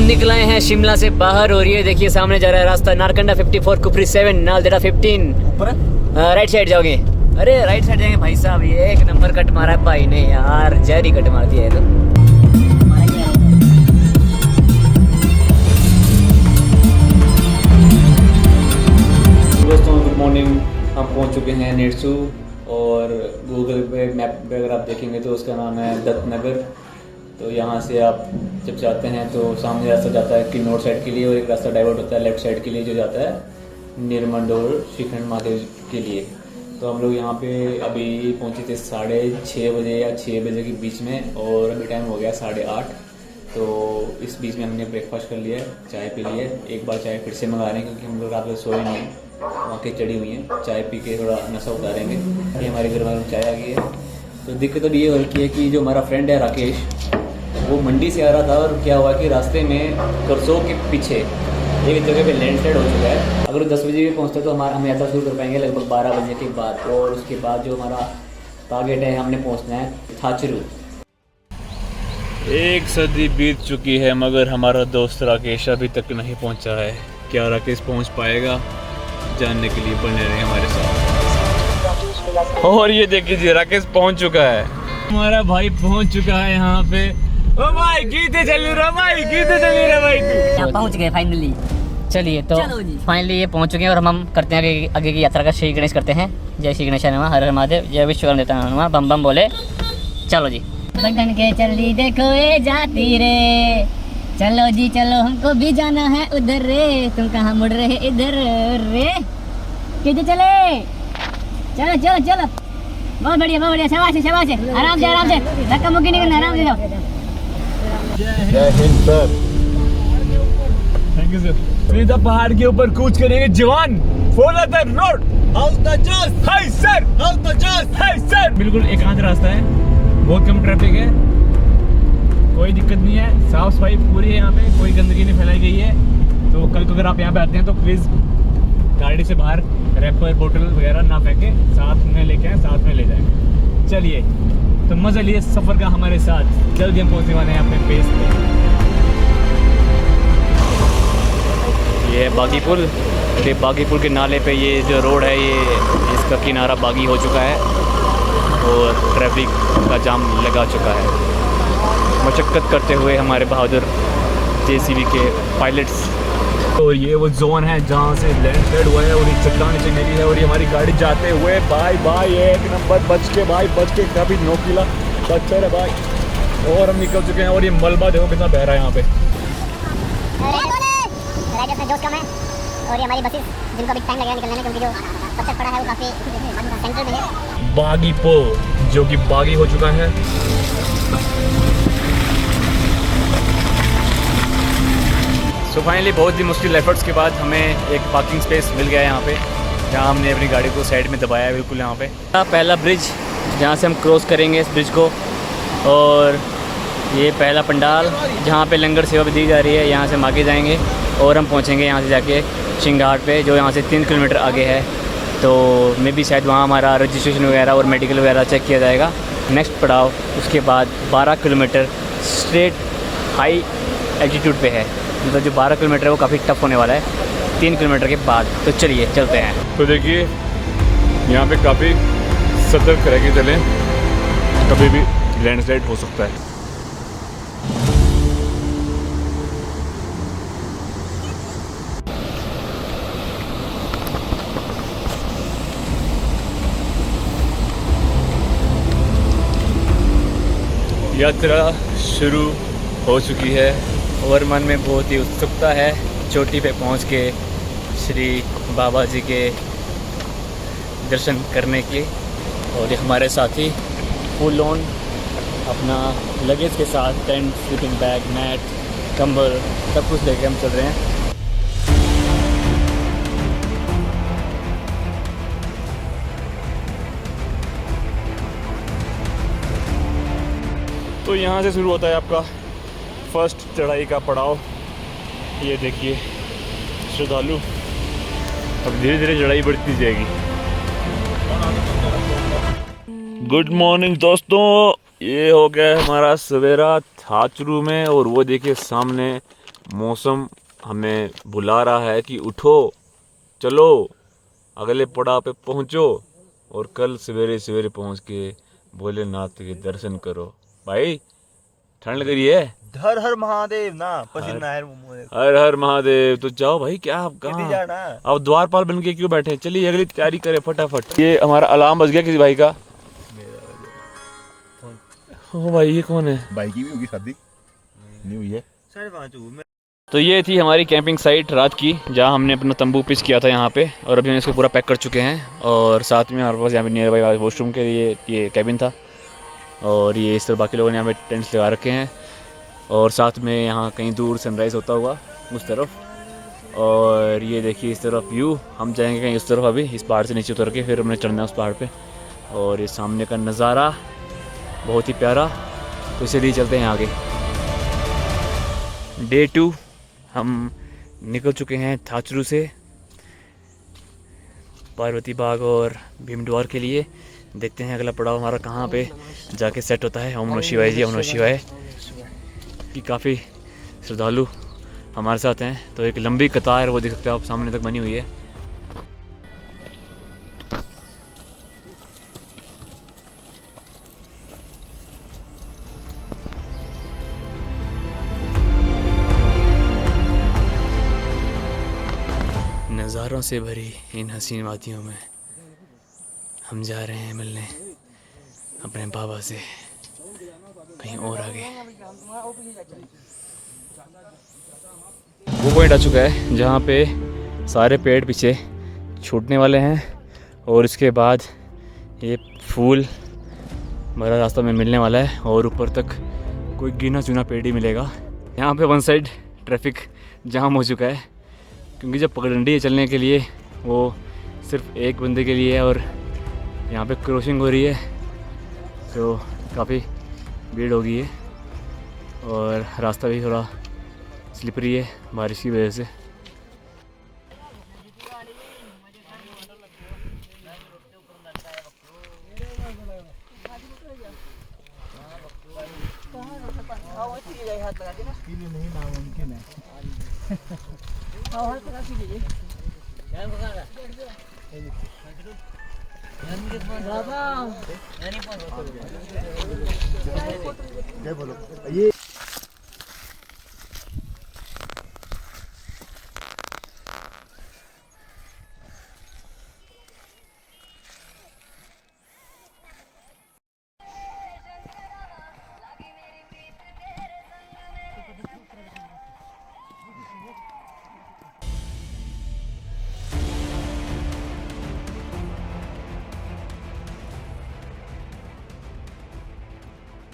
निकल आए हैं शिमला से बाहर और ये देखिए सामने जा रहा है रास्ता नारकंडा 54 कुफरी 7 नालदेड़ा 15 ऊपर राइट साइड जाओगे। अरे राइट साइड जाएंगे भाई साहब। ये एक नंबर कट मारा है भाई ने यार, जहरी कट मार दिया है तो। दोस्तों गुड मॉर्निंग, हम पहुंच चुके हैं नेटसू और गूगल पे मैप पे अगर आप देखेंगे तो उसका नाम है दत्त नगर। तो यहाँ से आप जब जाते हैं तो सामने रास्ता जाता है कि नॉर्थ साइड के लिए और एक रास्ता डाइवर्ट होता है लेफ्ट साइड के लिए जो जाता है निर्मंडोर श्रीखंड महादेव के लिए। तो हम लोग यहाँ पे अभी पहुँचे थे 6:30 बजे या 6 बजे के बीच में और अभी टाइम हो गया 8:30। तो इस बीच में हमने ब्रेकफास्ट कर लिया है, चाय पी ली है। एक बार चाय फिर से मंगा रहे हैं क्योंकि हम लोग रात में सोए नहीं, वहाँ के चढ़ी हुई हैं। चाय पी के थोड़ा नशा उतारेंगे। ये हमारे घर वालों में चाय आ गई है। तो दिक्कत तो ये हो रही है कि जो हमारा फ्रेंड है राकेश, वो मंडी से आ रहा था और क्या हुआ कि रास्ते में करसोग के पीछे एक जगह पे लैंडस्लाइड हो चुका है। अगर 10 बजे भी पहुँचते तो हम यात्रा शुरू कर पाएंगे लगभग 12 बजे के बाद। और उसके बाद जो हमारा टारगेट है, हमने पहुँचना है थाचरू। 1 सदी बीत चुकी है मगर हमारा दोस्त राकेश अभी तक नहीं पहुंचा है। क्या राकेश पहुंच पाएगा? जानने के लिए बने रहे हमारे साथ। और ये देखिए जी, राकेश पहुंच चुका है। हमारा भाई पहुंच चुका है यहाँ पे। ओ भाई गीते चली रहा भाई, गीते चली रहा भाई तू। पहुंच गए फाइनली। चलिए तो फाइनली ये पहुंच चुके हैं और हम करते हैं आगे की यात्रा का श्री गणेश करते हैं। जय श्री गणेश हनुमान, हर हर महादेव, जय विश्वकर्मा देवता हनुमान, बम बम बोले। चलो जी बटन के चली देखो ये जाती रे, चलो जी चलो हमको भी जाना है उधर रे, तुम कहाँ मुड़ रहे इधर रे। कैसे चले? चलो चलो चलो, बहुत बढ़िया बहुत बढ़िया, शाबाश शाबाश, आराम से धक्का मुक्की नहीं करना, आराम से जाओ। जय Hind sir, thank you sir. सीधा पहाड़ के ऊपर कूच करेंगे जवान। Follow the road, how the just, hi sir, how the just, hi sir. बिल्कुल एकांत रास्ता है, बहुत कम ट्रैफिक है, कोई दिक्कत नहीं है, साफ सफाई पूरी है यहाँ पे, कोई गंदगी नहीं फैलाई गई है। तो कल को अगर आप यहाँ पे आते हैं तो प्लीज़ गाड़ी से बाहर रैपर बोतल वगैरह ना फेंके, साथ में लेके आए, साथ में ले जाएं। चलिए तो मज़ा लिए सफ़र का हमारे साथ। जल्दी हम पहुँचने वाले हैं अपने बेस पे। ये है बागी पुल। ये बागी पुल के नाले पे ये जो रोड है, ये इसका किनारा बागी हो चुका है और ट्रैफिक का जाम लगा चुका है। मशक्क़त करते हुए हमारे बहादुर जेसीबी के पायलट्स। और ये वो जोन है जहाँ से लैंडस्लाइड हुआ है और ये चट्टान नीचे गिरी है और ये हमारी गाड़ी जाते हुए बाय बाय 1 नंबर बच के काफ़ी नोकीला बच्चा है भाई। और हम निकल चुके हैं और ये मलबा देखो कितना बह रहा है यहाँ पे। जोश कम है और ये हमारी बसेस जिनको अभी टाइम लगेगा निकलने में क्योंकि जो पत्थर पड़ा है वो काफ़ी सेंटर में है। बागी पुल जो कि बागी हो चुका है। तो फाइनली बहुत ही मुश्किल एफर्ट्स के बाद हमें एक पार्किंग स्पेस मिल गया है यहाँ पे, जहाँ हमने अपनी गाड़ी को साइड में दबाया है बिल्कुल यहाँ पे। पहला ब्रिज जहाँ से हम क्रॉस करेंगे इस ब्रिज को, और ये पहला पंडाल जहाँ पे लंगर सेवा भी दी जा रही है, यहाँ से हम आगे जाएंगे और हम पहुँचेंगे यहाँ से जाके शिंगाट पे जो यहाँ से 3 किलोमीटर आगे है। तो मे भी शायद वहाँ हमारा रजिस्ट्रेशन वगैरह और मेडिकल वगैरह चेक किया जाएगा। नेक्स्ट पड़ाव उसके बाद 12 किलोमीटर स्ट्रेट हाई एल्टीट्यूड पे है, मतलब जो 12 किलोमीटर है वो काफ़ी टफ होने वाला है 3 किलोमीटर के बाद। तो चलिए चलते हैं। तो देखिए यहाँ पे काफ़ी सतर्क रह के चलें, कभी भी लैंडस्लाइड हो सकता है। यात्रा शुरू हो चुकी है और मन में बहुत ही उत्सुकता है चोटी पे पहुंच के श्री बाबा जी के दर्शन करने की। और ये हमारे साथी फुल ऑन अपना लगेज के साथ टेंट, स्लीपिंग बैग, मैट, कंबल सब कुछ लेके हम चल रहे हैं। तो यहाँ से शुरू होता है आपका फर्स्ट चढ़ाई का पड़ाव। ये देखिए श्रद्धालु, अब धीरे धीरे चढ़ाई बढ़ती जाएगी। गुड मॉर्निंग दोस्तों, ये हो गया हमारा सवेरा थाचरू में, और वो देखिए सामने मौसम हमें बुला रहा है कि उठो, चलो अगले पड़ाव पे पहुंचो और कल सवेरे सवेरे पहुंच के भोलेनाथ के दर्शन करो। भाई ठंड लग रही है। हर हर महादेव ना पसीना है हर हर महादेव। तो जाओ भाई, क्या आप कहाँ जाना? अब द्वारपाल बन के क्यों बैठे? चलिए अगली तैयारी करें फटाफट। ये हमारा अलार्म बज गया किसी भाई का। ओ भाई ये कौन है? भाई की भी होगी शादी नहीं हुई है। 5:30 तो ये थी हमारी कैंपिंग साइट रात की, जहाँ हमने अपना तंबू पिच किया था यहाँ पे, और अभी हम इसको पूरा पैक कर चुके हैं। और साथ में हमारे पास यहाँ पे नियर बाई वॉशरूम के लिए ये कैबिन था, और ये इस तरह बाकी लोगों ने यहाँ पे टेंट्स लगा रखे हैं। और साथ में यहाँ कहीं दूर सनराइज़ होता हुआ उस तरफ। और ये देखिए इस तरफ व्यू, हम जाएंगे कहीं उस तरफ अभी, इस पहाड़ से नीचे उतर के फिर हमने चढ़ना है उस पहाड़ पे। और ये सामने का नज़ारा बहुत ही प्यारा, तो इसलिए चलते हैं आगे। डे 2 हम निकल चुके हैं थाचरू से पार्वती बाग और भीमद्वार के लिए। देखते हैं अगला पड़ाव हमारा कहाँ पे जाके सेट होता है। ओम नमः शिवाय जी, ओम नमः शिवाय। कि काफ़ी श्रद्धालु हमारे साथ हैं, तो एक लंबी कतार वो देख सकते हो आप सामने तक बनी हुई है। नज़ारों से भरी इन हसीन वादियों में हम जा रहे हैं मिलने अपने बाबा से कहीं और आगे। वो पॉइंट आ चुका है जहाँ पे सारे पेड़ पीछे छूटने वाले हैं, और इसके बाद ये फूल भरा रास्ता में मिलने वाला है, और ऊपर तक कोई गिना चुना पेड़ ही मिलेगा। यहाँ पे वन साइड ट्रैफिक जाम हो चुका है, क्योंकि जब पगडंडी है चलने के लिए वो सिर्फ एक बंदे के लिए है, और यहाँ पे क्रॉसिंग हो रही है, तो काफ़ी भीड़ हो गई है। और रास्ता भी थोड़ा स्लिपरी है बारिश की वजह से। ये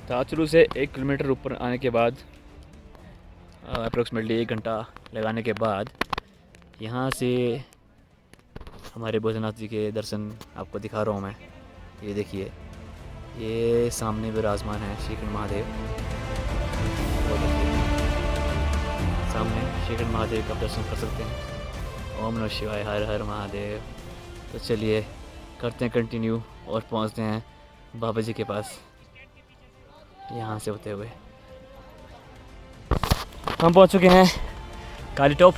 थाचरू से 1 किलोमीटर ऊपर आने के बाद अप्रोक्सीमेटली 1 घंटा लगाने के बाद यहाँ से हमारे भोलेनाथ जी के दर्शन आपको दिखा रहा हूँ मैं। ये देखिए, ये सामने विराजमान है श्रीखंड महादेव। सामने श्रीखंड महादेव का दर्शन कर सकते हैं। ओम नमः शिवाय, हर हर महादेव। तो चलिए करते हैं कंटिन्यू और पहुँचते हैं बाबा जी के पास यहाँ से होते हुए। हम पहुँच चुके हैं काली टॉप,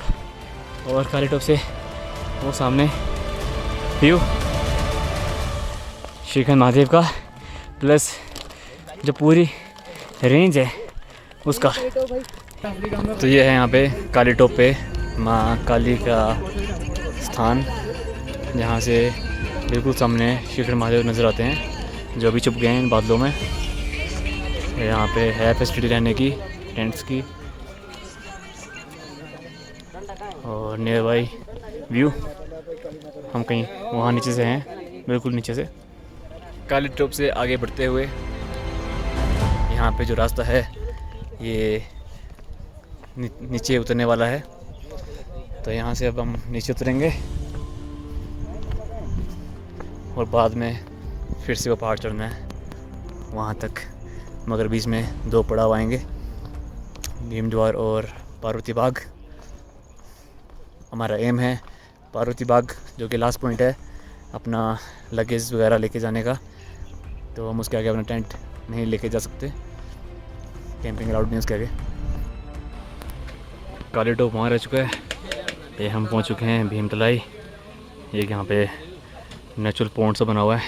और काली टॉप से वो सामने व्यू श्रीखंड महादेव का, प्लस जो पूरी रेंज है उसका। तो ये है यहाँ पे काली टॉप पे माँ काली का स्थान, जहाँ से बिल्कुल सामने श्रीखंड महादेव नज़र आते हैं, जो अभी छुप गए हैं इन बादलों में। यहाँ पे है फैसिलिटी रहने की, टेंट्स की, और नियर बाई व्यू। हम कहीं वहाँ नीचे से हैं, बिल्कुल नीचे से। काली टॉप से आगे बढ़ते हुए यहाँ पे जो रास्ता है ये नीचे उतरने वाला है, तो यहाँ से अब हम नीचे उतरेंगे और बाद में फिर से वो पहाड़ चढ़ना है वहाँ तक। मगर बीच में 2 पड़ाव आएंगे, भीमद्वार और पार्वती बाग। हमारा एम है पार्वती बाग, जो कि लास्ट पॉइंट है अपना लगेज वगैरह लेके जाने का। तो हम उसके आगे अपना टेंट नहीं लेके जा सकते, कैंपिंग अलाउड नहीं है उसके आगे। काली टोप वहाँ रह चुका है। ये हम पहुँच चुके हैं भीमतलाई। ये यहाँ पे नेचुरल पॉन्ड सा बना हुआ है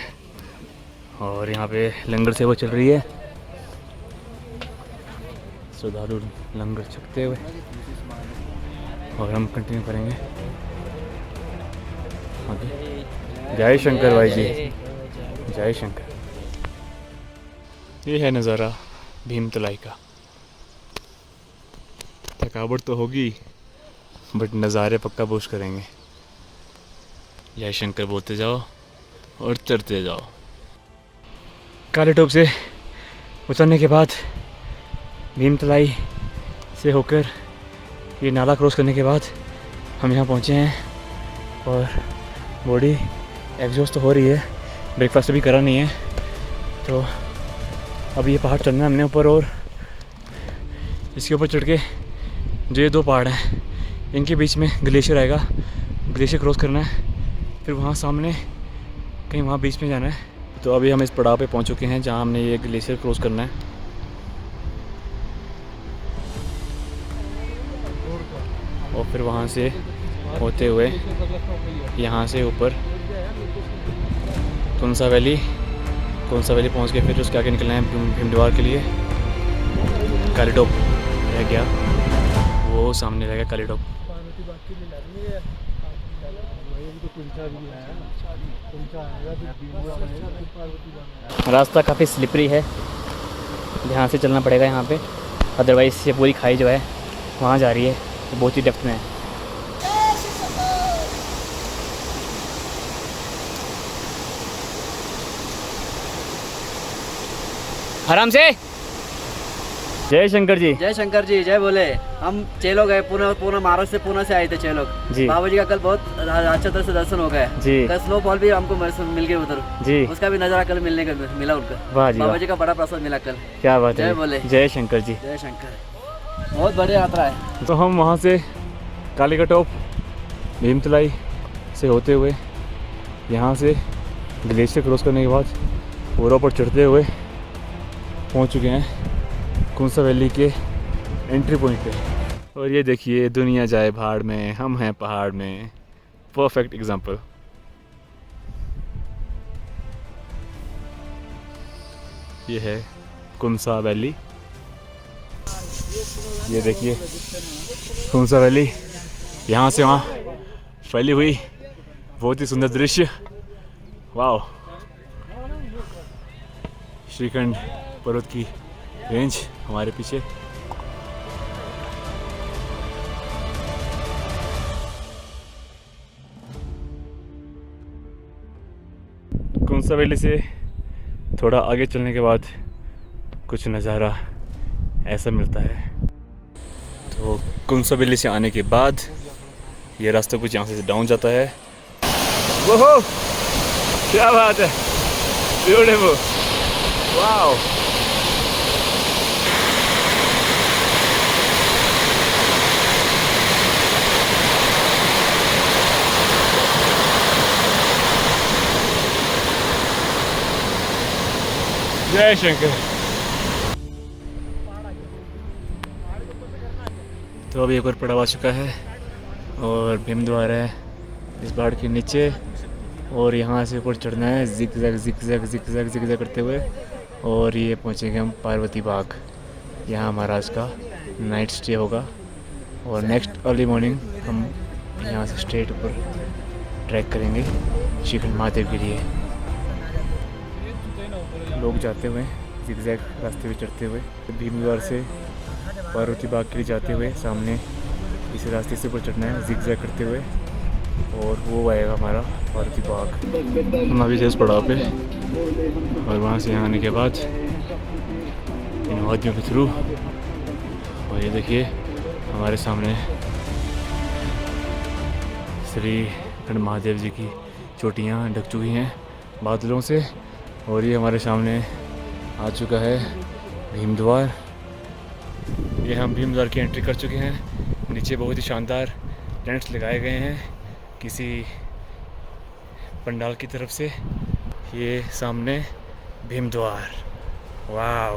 और यहाँ पे लंगर सेवा चल रही है, श्रद्धालु लंगर छकते हुए, और हम कंटिन्यू करेंगे आगे। जय शंकर भाई जी, जय शंकर। ये है नज़ारा भीमतलाई का। थकावट तो होगी बट नज़ारे पक्का पोस्ट करेंगे। जय शंकर बोलते जाओ और चढ़ते जाओ। काले टोप से उतरने के बाद भीमतलाई से होकर ये नाला क्रॉस करने के बाद हम यहाँ पहुँचे हैं और बॉडी एग्जॉस्ट तो हो रही है, ब्रेकफास्ट भी करा नहीं है। तो अब ये पहाड़ चढ़ना है हमने ऊपर, और इसके ऊपर चढ़ के जो ये 2 पहाड़ हैं इनके बीच में ग्लेशियर आएगा, ग्लेशियर क्रॉस करना है, फिर वहाँ सामने कहीं वहाँ बीच में जाना है। तो अभी हम इस पड़ाव पे पहुँच चुके हैं जहाँ हमने ये ग्लेशियर क्रॉस करना है। और फिर वहाँ से होते हुए यहाँ से ऊपर कुंसा वैली पहुँच के फिर उसके आगे निकलना है भीमद्वार के लिए। काली टोप रह गया, वो सामने रह गया काली टोप। रास्ता काफ़ी स्लिपरी है, ध्यान से चलना पड़ेगा यहाँ पे, अदरवाइज़ ये पूरी खाई जो है वहाँ जा रही है, तो बहुत ही डेप्थ में है। आराम से। जय शंकर जी, जय शंकर जी, जय बोले। हम 6 लोग गए, पूना महाराष्ट्र से, पूना से आए थे 6 लोग जी। बाबा जी का कल बहुत अच्छा तरह से दर्शन हो गया जी। कल स्नोफॉल भी हमको मिल गया उधर जी, उसका भी नज़ारा कल मिलने का मिला उनका। वाह जी, बाबा जी का बड़ा प्रसाद मिला कल। क्या बात है। जय बोले। जय शंकर जी, जय शंकर। बहुत बढ़िया यात्रा है। तो हम वहाँ से काली का टॉप भीमतलाई से होते हुए यहाँ से ग्लेशियर क्रॉस करने के बाद पूरा ऊपर चढ़ते हुए पहुँच चुके हैं कुंसा वैली के एंट्री पॉइंट पे। और ये देखिए, दुनिया जाए भाड़ में, हम हैं पहाड़ में। Perfect example. ये है कुंसा वैली। ये देखिए कुंसा वैली यहाँ से वहाँ फैली हुई, बहुत ही सुंदर दृश्य। वाह, श्रीखंड पर्वत की रेंज हमारे पीछे। कुंसा वैली से थोड़ा आगे चलने के बाद कुछ नज़ारा ऐसा मिलता है। तो कुंसा वैली से आने के बाद ये रास्ता कुछ यहाँ से डाउन जाता है। ओहो, क्या बात है, ब्यूटीफुल, वाओ। जय शंकर। तो अभी एक और पड़ाव आ चुका है और भीमद्वार है इस पहाड़ के नीचे, और यहाँ से ऊपर चढ़ना है जिग-जैग करते हुए, और ये पहुँचेंगे हम पार्वती बाग। यहाँ महाराज का नाइट स्टे होगा और नेक्स्ट अर्ली मॉर्निंग हम यहाँ से स्ट्रेट ऊपर ट्रैक करेंगे श्रीखंड महादेव के लिए। लोग जाते हुए जिग-जैग रास्ते पे चढ़ते हुए भीमद्वार से पार्वती बाग के लिए जाते हुए सामने इस रास्ते से ऊपर चढ़ना है जिग-जैग करते हुए, और वो आएगा हमारा पार्वती बाग। हम अभी से इस पड़ाव पे, और वहाँ से यहाँ आने के बाद इन वादियों के थ्रू, और ये देखिए हमारे सामने श्री खंड महादेव जी की चोटियाँ ढक चुकी हैं बादलों से, और ये हमारे सामने आ चुका है भीमद्वार। ये हम भीमद्वार की एंट्री कर चुके हैं। नीचे बहुत ही शानदार टेंट्स लगाए गए हैं किसी पंडाल की तरफ से। ये सामने भीमद्वार, वाह,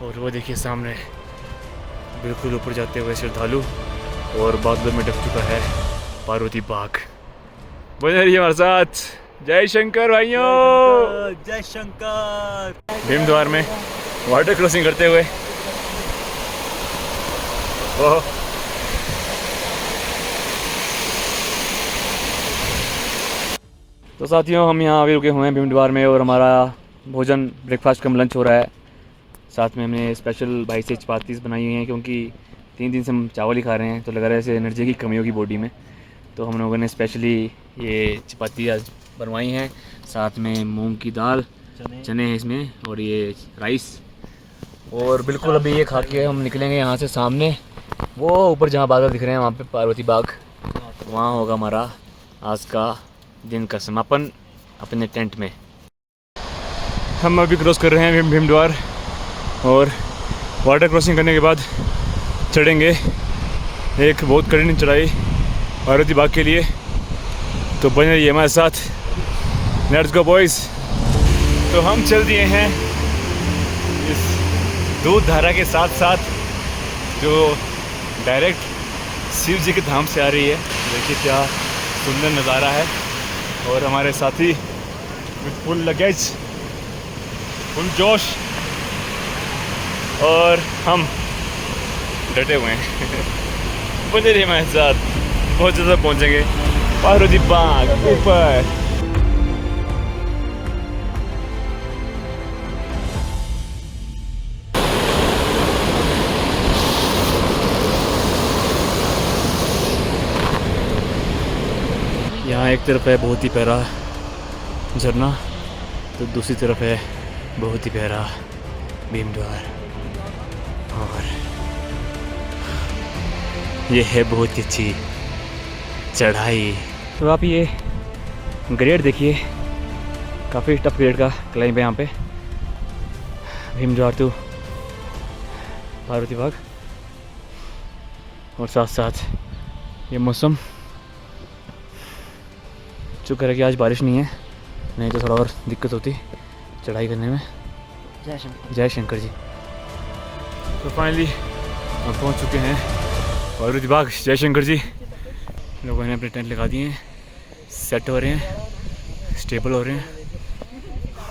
और वो देखिए सामने बिल्कुल ऊपर जाते हुए श्रद्धालु, और बादलों में ढक चुका है पार्वती बाग। बने रहिए हमारे साथ। जय शंकर भाइयों, जय शंकर। भीम द्वार में वाटर क्रॉसिंग करते हुए। ओह, तो साथियों हम यहाँ अभी रुके हुए हैं भीम द्वार में, और हमारा भोजन ब्रेकफास्ट कम लंच हो रहा है। साथ में हमने स्पेशल भाई से चपातीस बनाई हुई हैं, क्योंकि 3 दिन से हम चावल ही खा रहे हैं, तो लग रहा है ऐसे एनर्जी की कमी होगी बॉडी में। तो हम लोगों ने स्पेशली ये चपाती आज बनवाई हैं, साथ में मूंग की दाल, चने हैं इसमें, और ये राइस। और बिल्कुल अभी ये खा के हम निकलेंगे यहाँ से। सामने वो ऊपर जहाँ बादल दिख रहे हैं वहाँ पे पार्वती बाग, वहाँ होगा हमारा आज का दिन का समापन अपने टेंट में। हम अभी क्रॉस कर रहे हैं भीम द्वार, और वाटर क्रॉसिंग करने के बाद चढ़ेंगे एक बहुत कठिन चढ़ाई पार्वती बाग के लिए। तो बने रहिए हमारे साथ। Let's go boys. तो हम चल दिए हैं इस दूध धारा के साथ साथ, जो डायरेक्ट शिव जी के धाम से आ रही है। देखिए क्या सुंदर नज़ारा है, और हमारे साथी विद फुल लगेज, फुल जोश, और हम डटे हुए हैं। बने रहिए हमारे साथ, बहुत ज़्यादा पहुँचेंगे पार्वती बाग ऊपर। यहाँ एक तरफ है बहुत ही प्यारा झरना, तो दूसरी तरफ है बहुत ही प्यारा भीम द्वार, और ये है बहुत ही अच्छी चढ़ाई। तो आप ये ग्रेड देखिए, काफ़ी टफ ग्रेड का क्लाइंब है यहाँ पे भीम द्वार टू पार्वती बाग। और साथ साथ ये मौसम, शुक्र है कि आज बारिश नहीं है, नहीं तो थोड़ा और दिक्कत होती चढ़ाई करने में। जय शंकर। जय शंकर जी। तो फाइनली हम पहुंच चुके हैं पार्वती बाग। जय शंकर जी। लोगों ने अपने टेंट लगा दिए हैं, सेट हो रहे हैं, स्टेबल हो रहे हैं,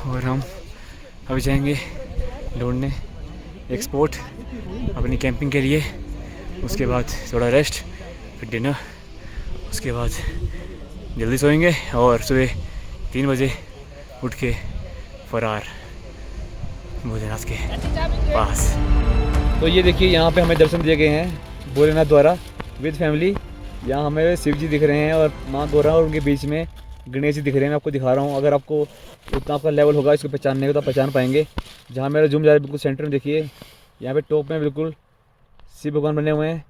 और हम अभी जाएंगे ढूंढने एक स्पॉट अपनी कैंपिंग के लिए। उसके बाद थोड़ा रेस्ट, फिर डिनर, उसके बाद जल्दी सोएंगे, और सुबह 3 बजे उठ के फरार भोलेनाथ के पास। तो ये देखिए यहाँ पे हमें दर्शन दिए गए हैं भोलेनाथ द्वारा विद फैमिली। यहाँ हमें शिव जी दिख रहे हैं, और माँ गौरा, और उनके बीच में गणेश जी दिख रहे हैं। मैं आपको दिखा रहा हूँ, अगर आपको उतना आपका लेवल होगा इसको पहचानने का तो आप पहचान पाएंगे। जहाँ मेरा जूम जा रहा है बिल्कुल सेंटर में देखिए, यहाँ पे टॉप में बिल्कुल शिव भगवान बने हुए हैं,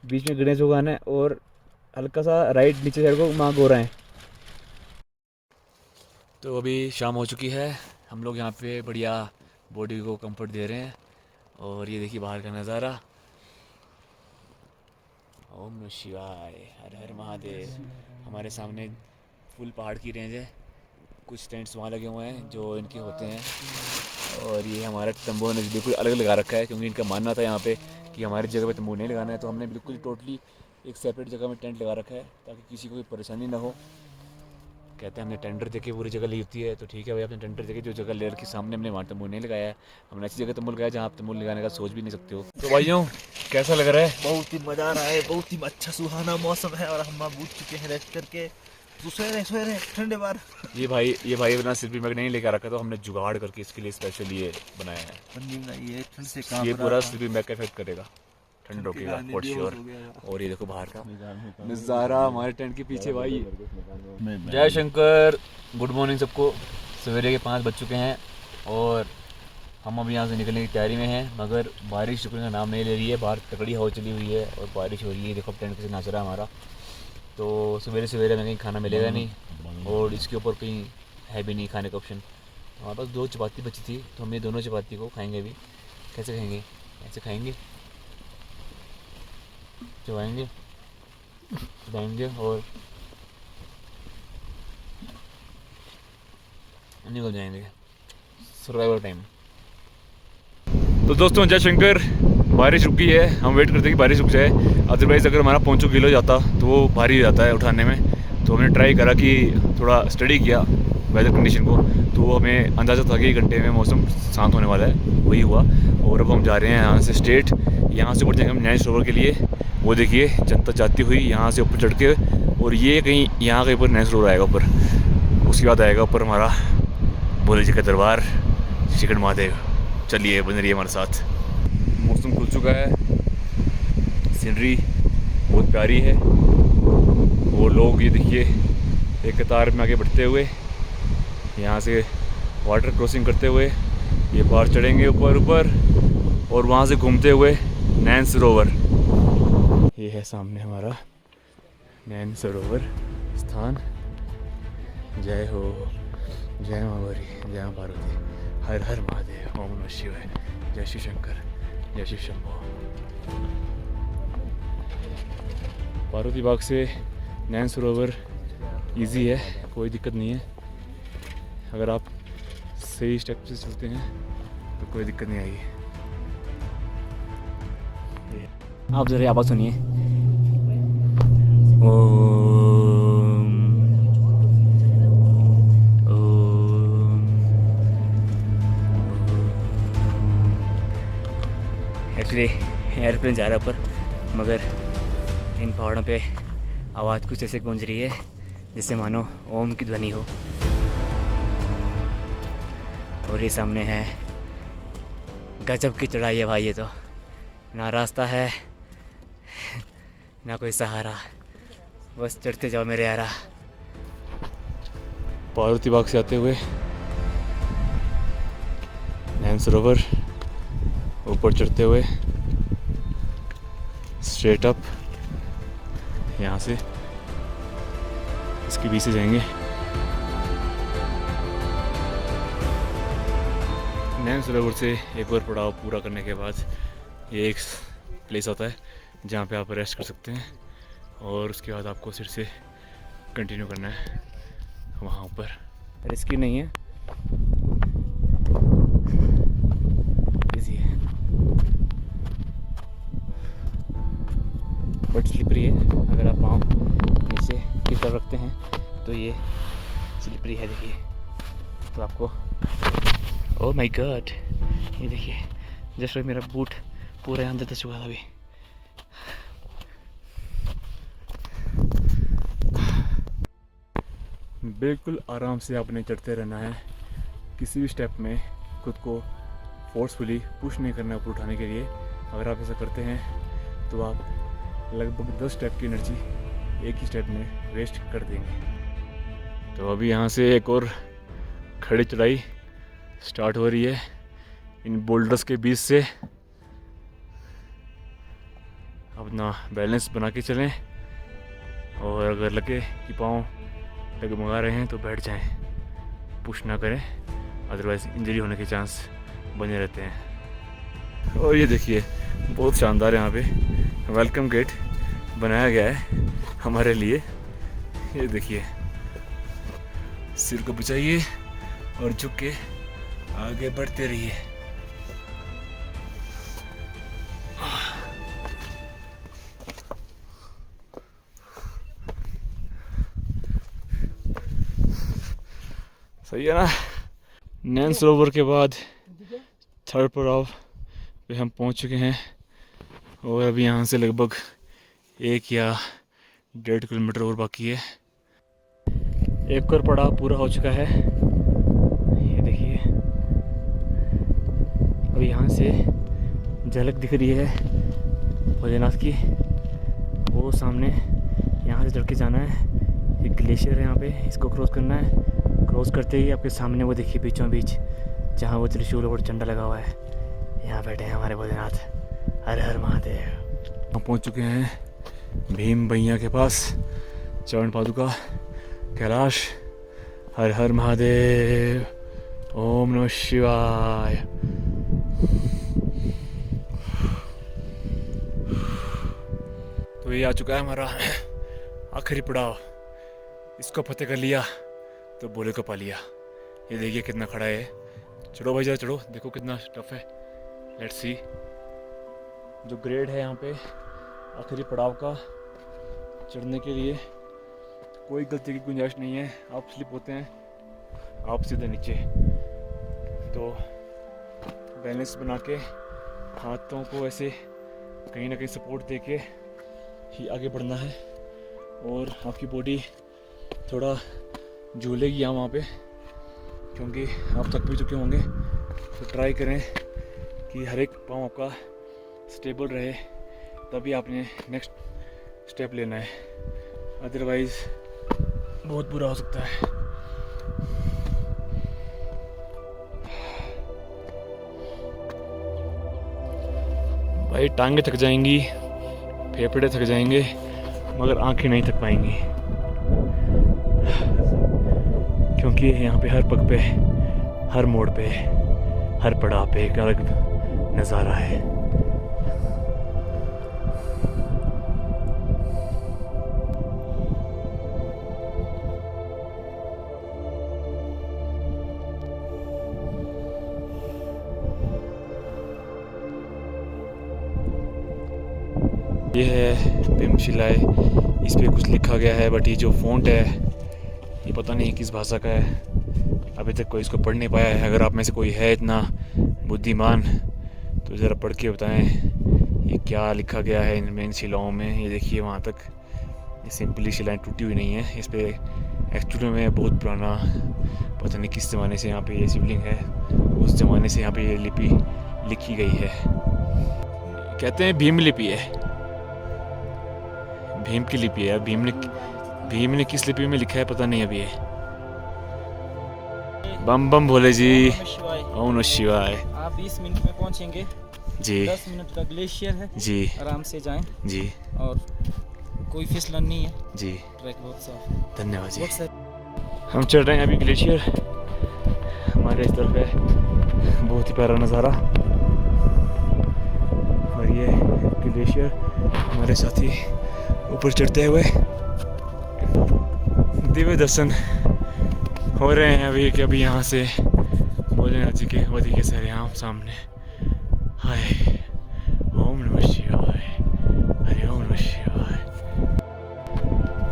बीच में गणेश भगवान है, और हल्का सा राइट नीचे साइड को माँ गौरा है। तो अभी शाम हो चुकी है, हम लोग यहाँ पे बढ़िया बॉडी को कंफर्ट दे रहे हैं, और ये देखिए बाहर का नज़ारा। ओम नमः शिवाय, हर हर महादेव। हमारे सामने फुल पहाड़ की रेंज है, कुछ टेंट्स वहाँ लगे हुए हैं जो इनके होते हैं, और ये हमारा तंबू ने बिल्कुल अलग लगा रखा है, क्योंकि इनका मानना था यहाँ पे कि हमारी जगह पे तंबू नहीं लगाना है। तो हमने बिल्कुल टोटली एक सेपरेट जगह में टेंट लगा रखा है, ताकि किसी को कोई परेशानी ना हो। कहते हैं हमने टेंडर देके पूरी जगह ली होती है, तो ठीक है भाई, आपने टेंडर देके जो जगह ले रखी सामने, हमने वहाँ तंबू नहीं लगाया है। हमने ऐसी जगह तंबू लगाया जहाँ आप तंबू लगाने का सोच भी नहीं सकते हो। तो भाइयों कैसा लग रहा है? बहुत ही मजा आ रहा है, बहुत ही अच्छा सुहाना मौसम है, और हम उठ चुके हैं रेस्ट करके। तो सोए रहे ठंडे बार। ये भाई अपना स्लीपिंग बैग नहीं लेकर रखा, तो हमने जुगाड़ करके इसके लिए स्पेशल ये बनाया है। ये ठंड से काम ये पूरा स्लीपिंग बैग का इफेक्ट करेगा, ठंड रोकेगा फॉर श्योर। और ये देखो बाहर का नज़ारा हमारे टेंट के पीछे भाई। जय शंकर, गुड मॉर्निंग सबको। सवेरे के 5 बज चुके हैं, और हम अब यहाँ से निकलने की तैयारी में हैं, मगर बारिश रुकने का नाम नहीं ले रही है। बाहर तकड़ी हवा चली हुई है और बारिश हो रही है। देखो टेंट कैसे नाच रहा है हमारा। तो सवेरे सवेरे में कहीं खाना मिलेगा नहीं, और इसके ऊपर कहीं है भी नहीं खाने का ऑप्शन। हमारे पास 2 चपाती बची थी, तो हम ये दोनों चपाती को खाएंगे अभी। कैसे खाएंगे? ऐसे खाएंगे, चबाएंगे, चबाएंगे और निकल जाएंगे। Survival time. तो दोस्तों जय शंकर, बारिश रुकी है, हम वेट करते हैं कि बारिश रुक जाए। अदरवाइज़ अगर हमारा पोंचो गीला हो जाता तो वो भारी हो जाता है उठाने में। तो हमने ट्राई करा कि थोड़ा स्टडी किया वेदर कंडीशन को, तो हमें अंदाज़ा था कि 1 घंटे में मौसम शांत होने वाला है, वही हुआ। और अब हम जा रहे हैं यहाँ से स्ट्रेट, यहाँ से ऊपर जाएंगे हम नैन सरोवर के लिए। वो देखिए जनता जाती हुई यहाँ से ऊपर चढ़ के, और ये कहीं यहाँ कहीं पर नैन सरोवर आएगा ऊपर, उसके बाद आएगा ऊपर हमारा भोले जी का दरबार शिखर महादेव। चलिए बन रही है हमारे साथ। मौसम खुल चुका है, सीनरी बहुत प्यारी है, और लोग ये देखिए एक कतार में आगे बढ़ते हुए यहाँ से वाटर क्रॉसिंग करते हुए ये पहाड़ चढ़ेंगे ऊपर और वहाँ से घूमते हुए नैन सरोवर। ये है सामने हमारा नैन सरोवर स्थान। जय हो, जय माँ गौरी, जय माँ पार्वती, हर हर महादेव, ओम नमः शिवाय, जय शिव शंकर, जय शिव शंभो। पार्वती बाग से नैन सरोवर इजी है, कोई दिक्कत नहीं है। अगर आप सही स्टेप से चलते हैं तो कोई दिक्कत नहीं आएगी। आप ज़रा आवाज़ सुनिए। एक्चुअली एयरप्लेन जा रहा है ऊपर, मगर इन पहाड़ों पे आवाज़ कुछ ऐसे गूंज रही है जिससे मानो ओम की ध्वनि हो। और ये सामने है, गजब की चढ़ाई है भाई। ये तो ना रास्ता है ना कोई सहारा, बस चढ़ते जाओ मेरे यारा। पार्वती बाग से आते हुए नैन सरोवर, ऊपर चढ़ते हुए स्ट्रेट अप यहाँ से इसके बीच से जाएंगे। नैन सरोवर से एक और पड़ाव पूरा करने के बाद ये एक प्लेस आता है जहाँ पे आप रेस्ट कर सकते हैं, और उसके बाद आपको फिर से कंटिन्यू करना है वहाँ ऊपर। रिस्की नहीं है, इजी है, बट स्लिपरी है। अगर आप पाँव नीचे की तरफ रखते हैं तो ये स्लिपरी है, देखिए। तो आपको, ओह माय गॉड, ये देखिए जस्ट मेरा बूट पूरे अंदर तक चुका था अभी। बिल्कुल आराम से आपने चढ़ते रहना है, किसी भी स्टेप में खुद को फोर्सफुली पुश नहीं करना ऊपर उठाने के लिए। अगर आप ऐसा करते हैं तो आप लगभग 10 स्टेप की एनर्जी एक ही स्टेप में वेस्ट कर देंगे। तो अभी यहाँ से एक और खड़ी चढ़ाई स्टार्ट हो रही है इन बोल्डर्स के बीच से। अपना बैलेंस बना के चलें, और अगर लगे कि पाँव डगमगा रहे हैं तो बैठ जाएं, पुश ना करें, अदरवाइज़ इंजरी होने के चांस बने रहते हैं। और ये देखिए बहुत शानदार यहाँ पे वेलकम गेट बनाया गया है हमारे लिए। ये देखिए, सिर को बचाइए और झुक के आगे बढ़ते रहिए। सही है ना। नैन सरोवर के बाद थर्ड पड़ाव पे हम पहुंच चुके हैं, और अभी यहाँ से लगभग 1 या 1.5 किलोमीटर और बाकी है। एक और पड़ाव पूरा हो चुका है, ये देखिए। अब यहाँ से झलक दिख रही है भोलेनाथ की, वो सामने। यहाँ से चढ़ के जाना है, एक ग्लेशियर है यहाँ पे, इसको क्रॉस करना है। क्रॉस करते ही आपके सामने वो देखिए बीचों बीच जहाँ वो त्रिशूल और झंडा लगा हुआ है, यहाँ बैठे हैं हमारे भोलेनाथ। हर हर महादेव। हम पहुँच चुके हैं भीम भैया के पास, चरण पादुका कैलाश। हर हर महादेव, ओम नमः शिवाय। तो ये आ चुका है हमारा आखिरी पड़ाव। इसको फतेह कर लिया तो भोले को पा लिया। ये देखिए कितना खड़ा है, चढ़ो भाई, जरा चढ़ो, देखो कितना टफ है। Let's see. जो ग्रेड है यहाँ पे आखिरी पड़ाव का चढ़ने के लिए, कोई गलती की गुंजाइश नहीं है। आप स्लिप होते हैं, आप सीधे नीचे। तो बैलेंस बना के हाथों को ऐसे कहीं ना कहीं सपोर्ट दे के ही आगे बढ़ना है। और आपकी बॉडी थोड़ा झूलेगी यहाँ वहाँ पे, क्योंकि आप थक भी चुके होंगे। तो ट्राई करें कि हर एक पाँव आपका स्टेबल रहे, तभी आपने नेक्स्ट स्टेप लेना है, अदरवाइज़ बहुत बुरा हो सकता है। भाई टांगे थक जाएंगी, फेफड़े थक जाएंगे, मगर आंखें नहीं थक पाएंगी, क्योंकि यहाँ पे हर पग पे, हर मोड़ पे, हर पड़ाव पे एक अलग नज़ारा है। ये है भीमशिलाएँ। इस पे कुछ लिखा गया है, बट ये जो फ़ॉन्ट है ये पता नहीं किस भाषा का है, अभी तक कोई इसको पढ़ नहीं पाया है। अगर आप में से कोई है इतना बुद्धिमान तो ज़रा पढ़ के बताएं ये क्या लिखा गया है इन शिलाओं में। ये देखिए वहाँ तक, ये सिंपली शिलाएँ टूटी हुई नहीं है। इस पर एक्चुअली में बहुत पुराना, पता नहीं किस ज़माने से यहाँ पे ये शिवलिंग है, उस ज़माने से यहाँ पे ये लिपि लिखी गई है। कहते हैं भीम लिपि है, भीम की लिपि है। भीम ने किस लिपि में लिखा है पता नहीं अभी है। बम बम भोले जी, ओम नमः शिवाय। आप 20 मिनट में पहुंचेंगे जी। 10 मिनट का ग्लेशियर है जी, आराम से जाएं जी, और कोई फिसलन नहीं है जी। ट्रैक बहुत साफ है। धन्यवाद जी। बहुत सारे हम चढ़ रहे हैं अभी ग्लेशियर, हमारे इस तरफ है बहुत ही प्यारा नज़ारा। और ये ग्लेशियर हमारे साथी ऊपर चढ़ते हुए दिव्य दर्शन हो रहे हैं अभी कि अभी यहाँ से भोलेनाथ जी के वदी के सरेआम सामने। हाय ओम नमः शिवाय, हरि ओम नमः शिवाय।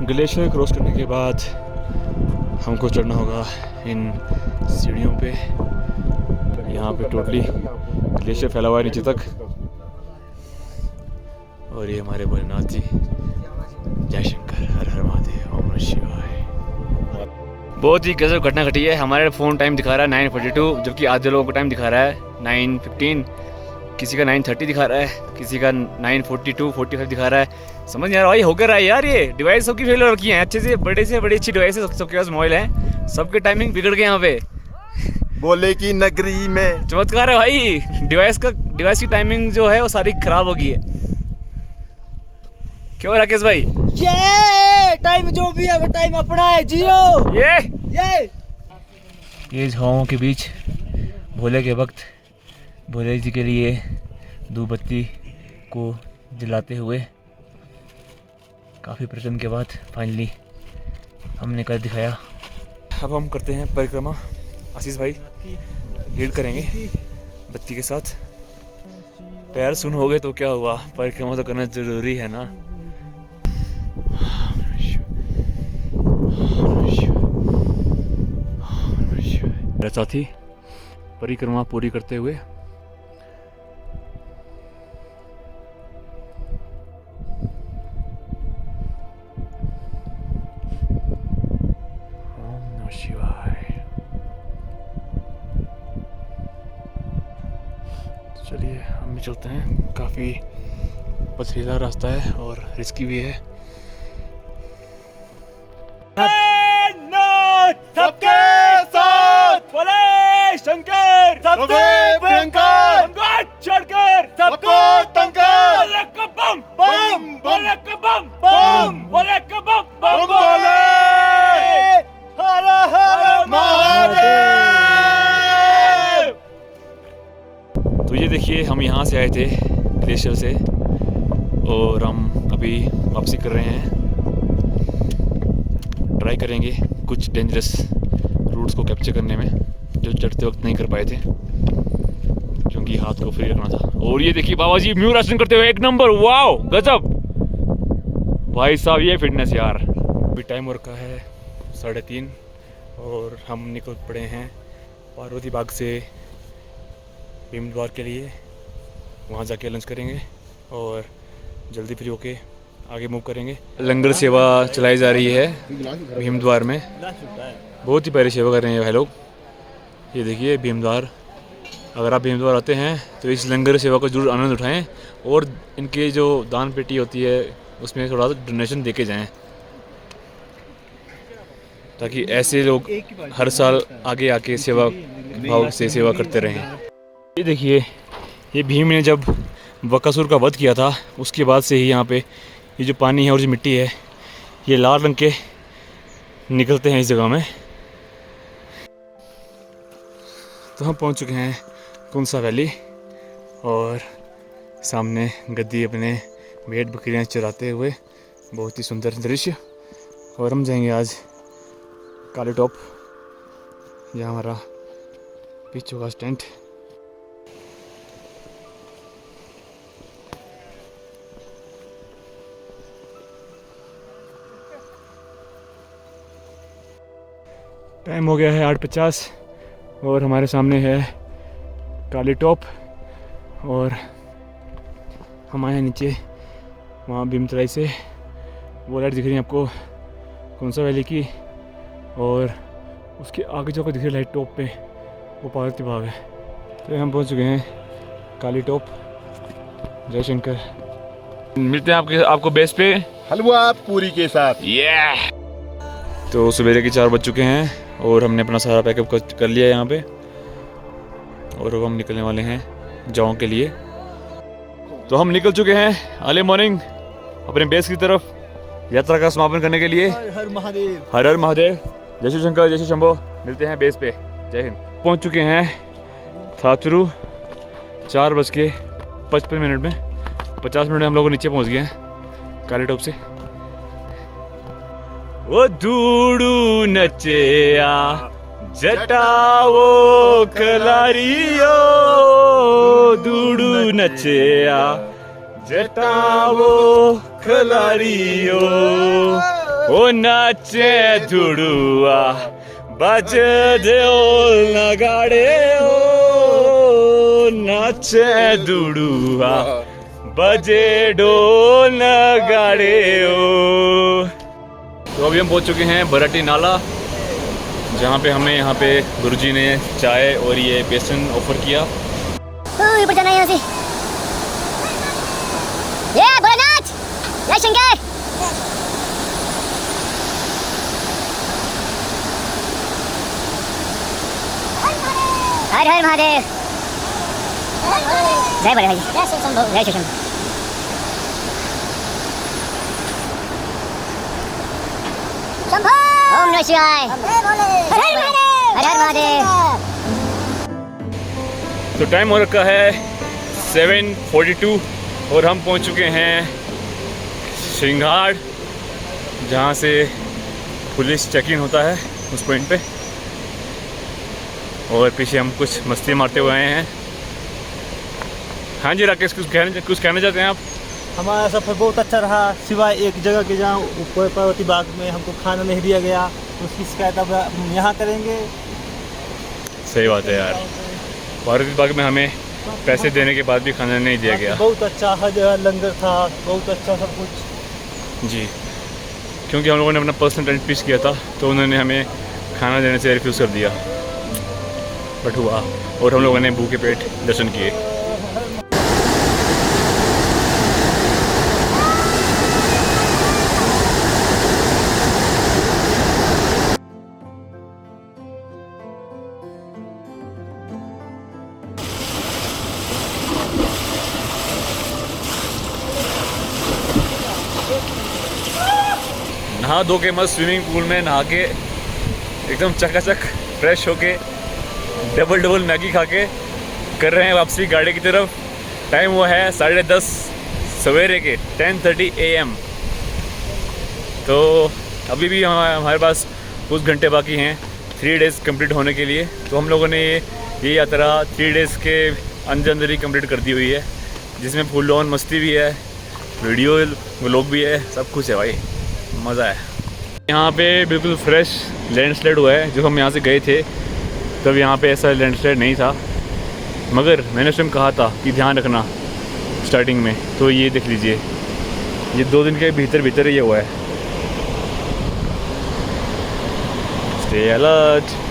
ग्लेशियर क्रॉस करने के बाद हमको चढ़ना होगा इन सीढ़ियों पे। यहाँ पे टोटली ग्लेशियर फैला हुआ है नीचे तक। और ये हमारे भोलेनाथ जी, जय शंकर, हर हर महादेव, ओम नमः शिवाय। बहुत ही गजब घटना घटी है। हमारे फ़ोन टाइम दिखा रहा है 9:42, जबकि आधे लोगों का टाइम दिखा रहा है 9:15, किसी का 9:30 दिखा रहा है, किसी का 9:42, 45 दिखा रहा है। समझ नहीं आ रहा भाई हो कर रहा है यार। ये डिवाइस सबकी फेल हो रखी हैं, अच्छे से बड़ी अच्छी डिवाइस है, सबके पास मोबाइल है, सबके टाइमिंग बिगड़ गए यहाँ पे। बोले की नगरी में चमत्कार है भाई। डिवाइस की टाइमिंग जो है वो सारी खराब हो गई है। क्यों राकेश भाई? ये टाइम जो भी है वो टाइम अपना है, जियो। ये हवाओं के बीच भोले के वक्त भोले जी के लिए धूप बत्ती को जलाते हुए काफ़ी प्रयत्न के बाद फाइनली हमने कर दिखाया। अब हम करते हैं परिक्रमा। आशीष भाई लीड करेंगे बत्ती के साथ। पैर सुन हो गए तो क्या हुआ, परिक्रमा तो करना जरूरी है ना। मेरे साथी परिक्रमा पूरी करते हुए ओम नमः शिवाय। चलिए हम भी चलते हैं। काफ़ी पथरीला रास्ता है और रिस्की भी है। सबके साथ बोले शंकर, सबसे भयंकर, चढ़कर सबको तंकर, बम बम बम बम बम बम बोले हर हर महादेव। तो ये देखिए हम यहाँ से आए थे ग्लेशियर से और हम अभी वापसी कर रहे हैं। ट्राई करेंगे कुछ डेंजरस रूट्स को कैप्चर करने में। जो चढ़ते वक्त नहीं कर पाए थे क्योंकि हाथ को फ्री रखना था। और ये देखिए बाबा जी म्यू राशन करते हुए, एक नंबर, वाओ गजब भाई साहब, ये फिटनेस यार। अभी टाइम हो रखा है 3:30 और हम निकल पड़े हैं पार्वती बाग से भीम द्वार के लिए। वहाँ जाके लंच करेंगे और जल्दी फ्री होके आगे मूव करेंगे। लंगर सेवा चलाई जा रही है भीम द्वार में, बहुत ही प्यारी सेवा कर रहे हैं भाई लोग। ये देखिए भीम द्वार, अगर आप भीम द्वार आते हैं तो इस लंगर सेवा को जरूर आनंद उठाएं और इनके जो दान पेटी होती है उसमें थोड़ा सा डोनेशन दे के जाएँ, ताकि ऐसे लोग हर साल आगे आके सेवा भाव से सेवा करते रहें। ये देखिए, ये भीम ने जब बकासुर का वध किया था उसके बाद से ही यहाँ पे ये जो पानी है और जो मिट्टी है ये लाल रंग के निकलते हैं इस जगह में। तो हम पहुँच चुके हैं कुंसा वैली और सामने गद्दी अपने भेड़ बकरियाँ चराते हुए, बहुत ही सुंदर दृश्य। और हम जाएंगे आज काली टॉप, यहाँ हमारा पीछे का टेंट। टाइम हो गया है 8:50 और हमारे सामने है काली टॉप और हम आए हैं नीचे वहाँ भीमतराई से। वो लाइट दिख रही है आपको कुंसा वैली की, और उसके आगे जो दिख रही है लाइट टॉप पे वो पार्वती बाग है। तो हम पहुंच चुके हैं काली टॉप। जय शंकर। मिलते हैं आपको बेस पे हलवा पूरी के साथ। तो सवेरे के 4 बज चुके हैं और हमने अपना सारा पैकअप कर लिया यहाँ पे और अब हम निकलने वाले हैं जाओं के लिए। तो हम निकल चुके हैं अर्ली मॉर्निंग अपने बेस की तरफ यात्रा का समापन करने के लिए। हर हर महादेव, हर हर महादेव, जय श्री शंकर, जय श्री शंभो। मिलते हैं बेस पे। जय हिंद। पहुंच चुके हैं थाचुरू 4:55 में। 50 मिनट में हम लोग नीचे पहुंच गए हैं काली टॉप से। वो दूड़ू नचेया जटाओ कलारियो, दूड़ू नचेया जटाओ खलारियो, ओ नाचे दुड़ुआ बज दे नगाड़े, ओ नाचे दुड़ुआ बजे डोल नगाड़े ओ। तो अभी हम पहुंच चुके हैं बराटी नाला, जहाँ पे हमें यहाँ पे गुरुजी ने चाय और ये बेसन ऑफर किया। ऊपर जाना है यहाँ से। ये भोलेनाथ, जय शंकर। हर हर महादेव। जय बड़े भाई, जय श्री शंभो, जय श्री शंभो। शंभो, ओम नमः शिवाय, हर हर महादेव। तो टाइम हो रखा है 7:42 और हम पहुंच चुके हैं श्रृंगार, जहां से पुलिस चेक इन होता है उस पॉइंट पे। और पीछे हम कुछ मस्ती मारते हुए आए हैं। हाँ जी राकेश, कुछ कहना चाहते हैं आप? हमारा सफ़र बहुत अच्छा रहा, सिवाय एक जगह के जहाँ ऊपर पार्वती बाग में हमको खाना नहीं दिया गया, उसकी शिकायत अब हम यहाँ करेंगे। सही बात है यार, पार्वती बाग में हमें पैसे देने के बाद भी खाना नहीं दिया गया। बहुत अच्छा हर जगह लंगर था, बहुत अच्छा सब कुछ जी, क्योंकि हम लोगों ने अपना पर्सनल टेंट पिच किया था तो उन्होंने हमें खाना देने से रिफ्यूज़ कर दिया, बट हुआ और हम लोगों ने भूखे पेट दर्शन किए। नहा धो के मस्त स्विमिंग पूल में नहा के एकदम चकाचक फ्रेश होके डबल मैगी खा के कर रहे हैं वापसी गाड़ी की तरफ। टाइम हुआ है 10:30 सवेरे के 10:30 AM। तो अभी भी हमारे पास कुछ घंटे बाकी हैं 3 डेज़ कंप्लीट होने के लिए। तो हम लोगों ने ये यात्रा 3 डेज़ के अंदर ही कंप्लीट कर दी हुई है, जिसमें फुल ऑन मस्ती भी है, वीडियो व्लॉग भी है, सब कुछ है भाई, मज़ा है। यहाँ पे बिल्कुल फ्रेश लैंडस्लाइड हुआ है। जब हम यहाँ से गए थे तब यहाँ पे ऐसा लैंडस्लाइड नहीं था, मगर मैंने उस टाइम कहा था कि ध्यान रखना स्टार्टिंग में। तो ये देख लीजिए, ये 2 दिन के भीतर ये हुआ है। Stay alert.